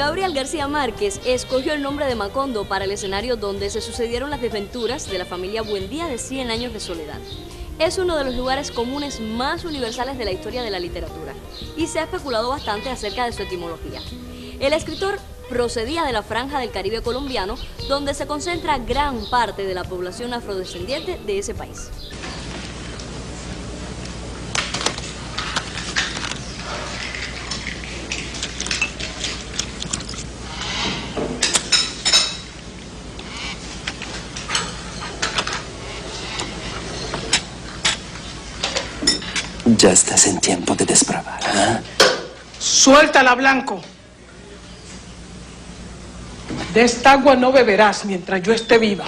Gabriel García Márquez escogió el nombre de Macondo para el escenario donde se sucedieron las desventuras de la familia Buendía de 100 años de soledad. Es uno de los lugares comunes más universales de la historia de la literatura y se ha especulado bastante acerca de su etimología. El escritor procedía de la franja del Caribe colombiano, donde se concentra gran parte de la población afrodescendiente de ese país. Ya estás en tiempo de desbravar, ¿eh? Suéltala, Blanco. De esta agua no beberás mientras yo esté viva.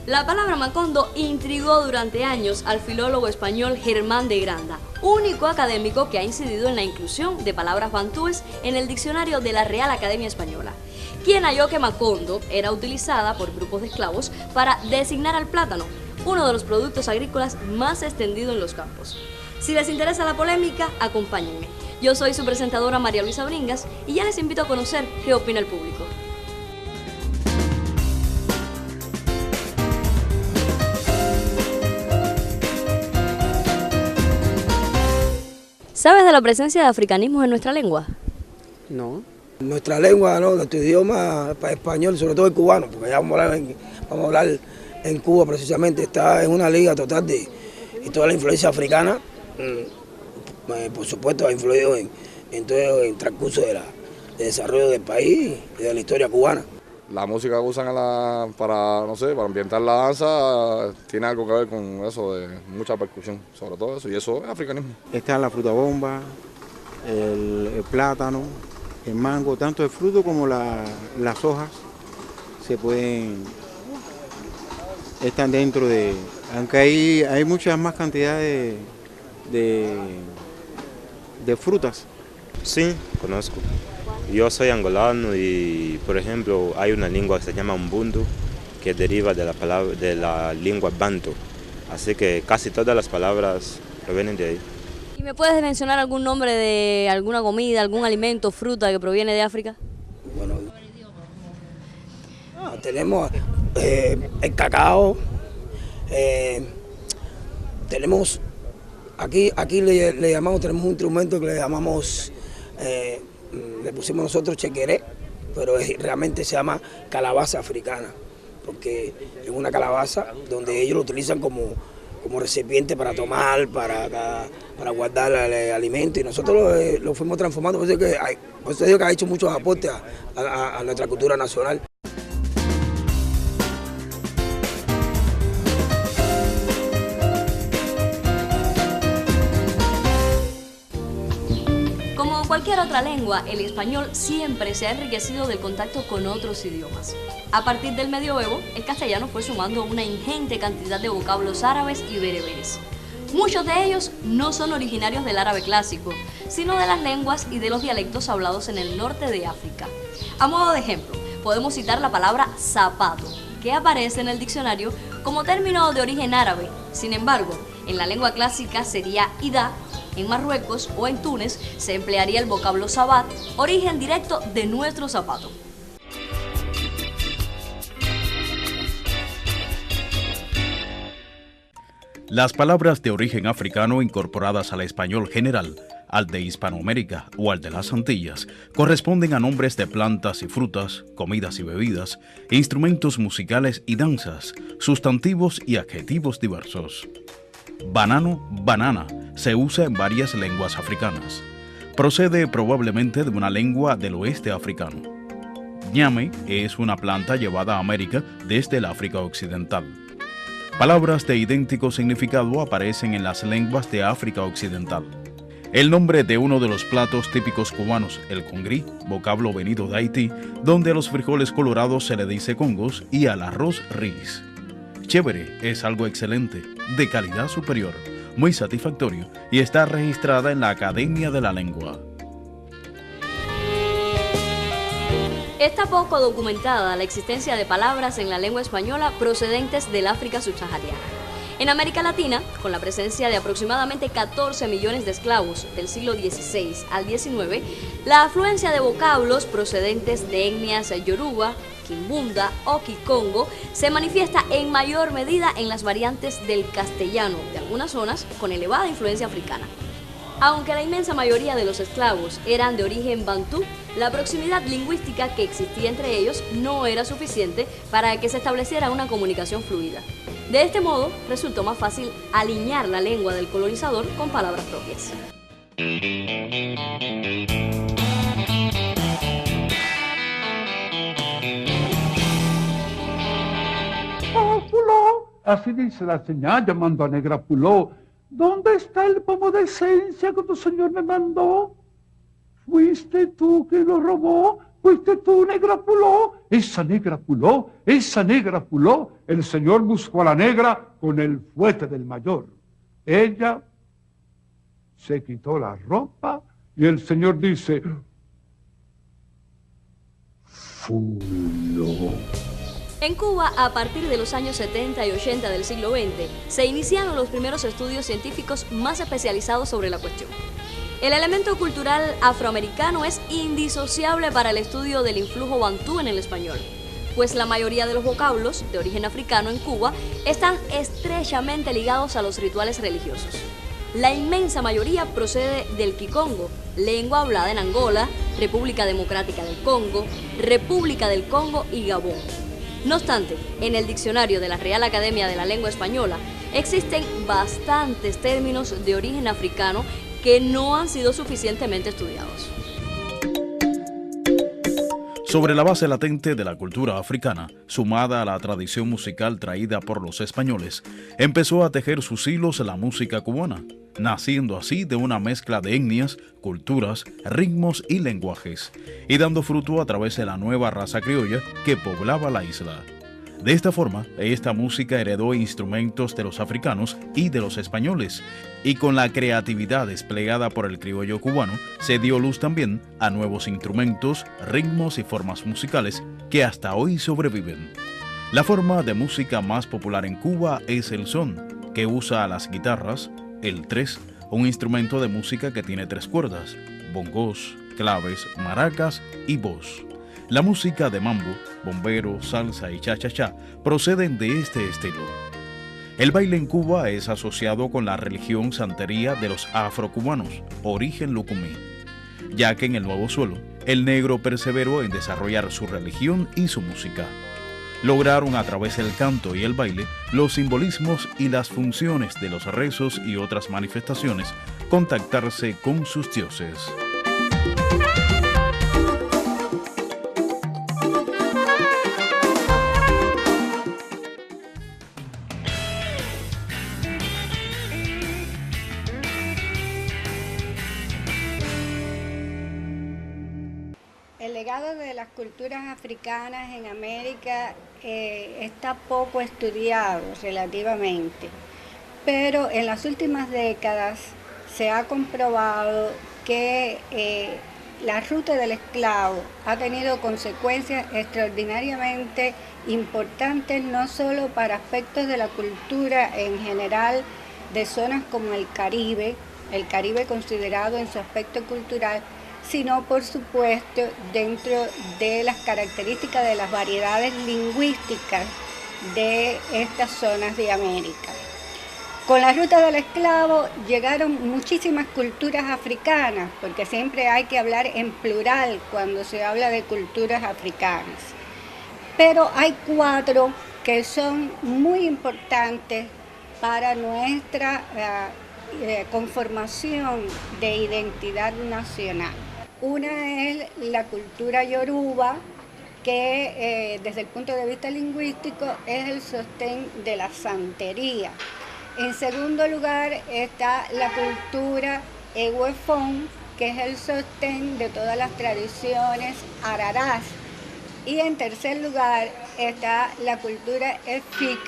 La palabra Macondo intrigó durante años al filólogo español Germán de Granda, único académico que ha incidido en la inclusión de palabras bantúes en el diccionario de la Real Academia Española, quien halló que Macondo era utilizada por grupos de esclavos para designar al plátano, uno de los productos agrícolas más extendido en los campos. Si les interesa la polémica, acompáñenme. Yo soy su presentadora María Luisa Bringas y ya les invito a conocer qué opina el público. ¿Sabes de la presencia de africanismos en nuestra lengua? No. Nuestra lengua, ¿no? Nuestro idioma español, sobre todo el cubano, porque ya vamos a hablar en Cuba precisamente, está en una liga total y toda la influencia africana, por supuesto, ha influido en todo el transcurso de desarrollo del país y de la historia cubana. La música que usan para, no sé, para ambientar la danza tiene algo que ver con eso de mucha percusión, sobre todo eso, y eso es africanismo. Está la fruta bomba, el plátano, el mango, tanto el fruto como las hojas se pueden, están dentro de, aunque hay muchas más cantidades de frutas. Sí, conozco. Yo soy angolano y, por ejemplo, hay una lengua que se llama Umbundu, que deriva de la lengua bantu. Así que casi todas las palabras provienen de ahí. ¿Y me puedes mencionar algún nombre de alguna comida, algún alimento, fruta que proviene de África? Bueno, tenemos el cacao, tenemos, aquí le llamamos, tenemos un instrumento que le llamamos, le pusimos nosotros chequeré, pero realmente se llama calabaza africana, porque es una calabaza donde ellos lo utilizan como recipiente para tomar, para guardar el alimento, y nosotros lo fuimos transformando, por eso digo que ha hecho muchos aportes a nuestra cultura nacional. Como cualquier otra lengua, el español siempre se ha enriquecido del contacto con otros idiomas. A partir del medioevo, el castellano fue sumando una ingente cantidad de vocablos árabes y bereberes. Muchos de ellos no son originarios del árabe clásico, sino de las lenguas y de los dialectos hablados en el norte de África. A modo de ejemplo, podemos citar la palabra zapato, que aparece en el diccionario como término de origen árabe. Sin embargo, en la lengua clásica sería ida. En Marruecos o en Túnez se emplearía el vocablo sabat, origen directo de nuestro zapato. Las palabras de origen africano incorporadas al español general, al de Hispanoamérica o al de las Antillas, corresponden a nombres de plantas y frutas, comidas y bebidas, instrumentos musicales y danzas, sustantivos y adjetivos diversos. Banano, banana, se usa en varias lenguas africanas. Procede probablemente de una lengua del oeste africano. Ñame es una planta llevada a América desde el África Occidental. Palabras de idéntico significado aparecen en las lenguas de África Occidental. El nombre de uno de los platos típicos cubanos, el congrí, vocablo venido de Haití, donde a los frijoles colorados se le dice congos y al arroz riz. Chévere es algo excelente, de calidad superior, muy satisfactorio y está registrada en la Academia de la Lengua. Está poco documentada la existencia de palabras en la lengua española procedentes del África subsahariana. En América Latina, con la presencia de aproximadamente 14 millones de esclavos del siglo XVI al XIX, la afluencia de vocablos procedentes de etnias yoruba, quimbunda o kikongo se manifiesta en mayor medida en las variantes del castellano de algunas zonas con elevada influencia africana. Aunque la inmensa mayoría de los esclavos eran de origen bantú, la proximidad lingüística que existía entre ellos no era suficiente para que se estableciera una comunicación fluida. De este modo, resultó más fácil alinear la lengua del colonizador con palabras propias. Puló, así dice la señal llamando a Negra Puló. ¿Dónde está el pomo de esencia que tu señor me mandó? ¿Fuiste tú que lo robó? ¿Fuiste tú, Negra Puló? Esa Negra Puló, esa Negra Puló. El señor buscó a la negra con el fuete del mayor. Ella se quitó la ropa y el señor dice: Fuló. En Cuba, a partir de los años 70 y 80 del siglo XX, se iniciaron los primeros estudios científicos más especializados sobre la cuestión. El elemento cultural afroamericano es indisociable para el estudio del influjo bantú en el español, pues la mayoría de los vocablos de origen africano en Cuba están estrechamente ligados a los rituales religiosos. La inmensa mayoría procede del kikongo, lengua hablada en Angola, República Democrática del Congo y Gabón. No obstante, en el diccionario de la Real Academia de la Lengua Española existen bastantes términos de origen africano que no han sido suficientemente estudiados. Sobre la base latente de la cultura africana, sumada a la tradición musical traída por los españoles, empezó a tejer sus hilos la música cubana, naciendo así de una mezcla de etnias, culturas, ritmos y lenguajes, y dando fruto a través de la nueva raza criolla que poblaba la isla. De esta forma, esta música heredó instrumentos de los africanos y de los españoles, y con la creatividad desplegada por el criollo cubano, se dio luz también a nuevos instrumentos, ritmos y formas musicales que hasta hoy sobreviven. La forma de música más popular en Cuba es el son, que usa las guitarras, el tres, un instrumento de música que tiene 3 cuerdas, bongos, claves, maracas y voz. La música de mambo, bombero, salsa y cha-cha-cha proceden de este estilo. El baile en Cuba es asociado con la religión santería de los afrocubanos, origen lucumí, ya que en el Nuevo Suelo, el negro perseveró en desarrollar su religión y su música. Lograron a través del canto y el baile los simbolismos y las funciones de los rezos y otras manifestaciones contactarse con sus dioses. El legado de las culturas africanas en América está poco estudiado relativamente, pero en las últimas décadas se ha comprobado que la ruta del esclavo ha tenido consecuencias extraordinariamente importantes, no solo para aspectos de la cultura en general de zonas como el Caribe considerado en su aspecto cultural, sino por supuesto dentro de las características de las variedades lingüísticas de estas zonas de América. Con la ruta del esclavo llegaron muchísimas culturas africanas, porque siempre hay que hablar en plural cuando se habla de culturas africanas. Pero hay 4 que son muy importantes para nuestra conformación de identidad nacional. Una es la cultura yoruba, que desde el punto de vista lingüístico es el sostén de la santería. En segundo lugar está la cultura ehuefón, que es el sostén de todas las tradiciones ararás. Y en tercer lugar está la cultura efik,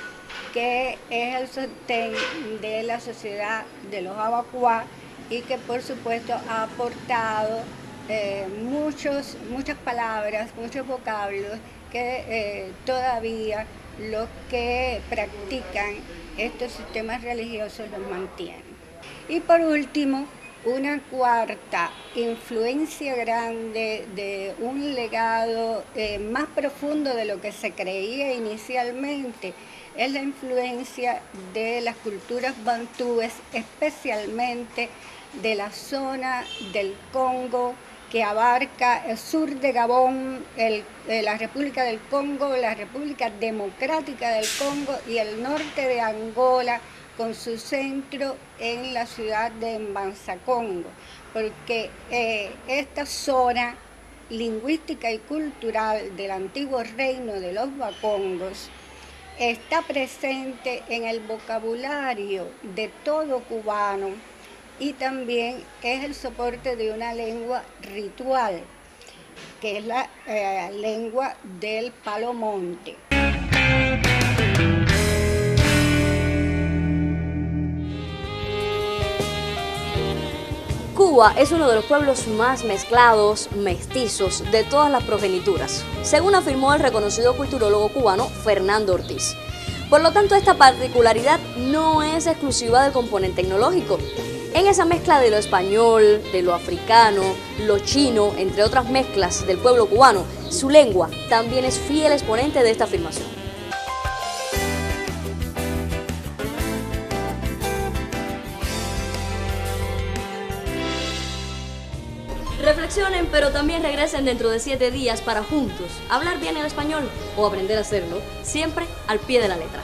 que es el sostén de la sociedad de los abacuá y que por supuesto ha aportado muchas palabras, muchos vocablos que todavía los que practican estos sistemas religiosos los mantienen. Y por último, una cuarta influencia grande de un legado más profundo de lo que se creía inicialmente es la influencia de las culturas bantúes, especialmente de la zona del Congo, que abarca el sur de Gabón, la República del Congo, la República Democrática del Congo y el norte de Angola, con su centro en la ciudad de Mbanza-Congo, porque esta zona lingüística y cultural del antiguo reino de los Bakongos está presente en el vocabulario de todo cubano y también es el soporte de una lengua ritual, que es la lengua del Palomonte. Cuba es uno de los pueblos más mezclados, mestizos, de todas las progenituras, según afirmó el reconocido culturólogo cubano Fernando Ortiz. Por lo tanto, esta particularidad no es exclusiva del componente tecnológico. En esa mezcla de lo español, de lo africano, lo chino, entre otras mezclas del pueblo cubano, su lengua también es fiel exponente de esta afirmación. Reflexionen, pero también regresen dentro de 7 días para juntos hablar bien el español o aprender a hacerlo, siempre al pie de la letra.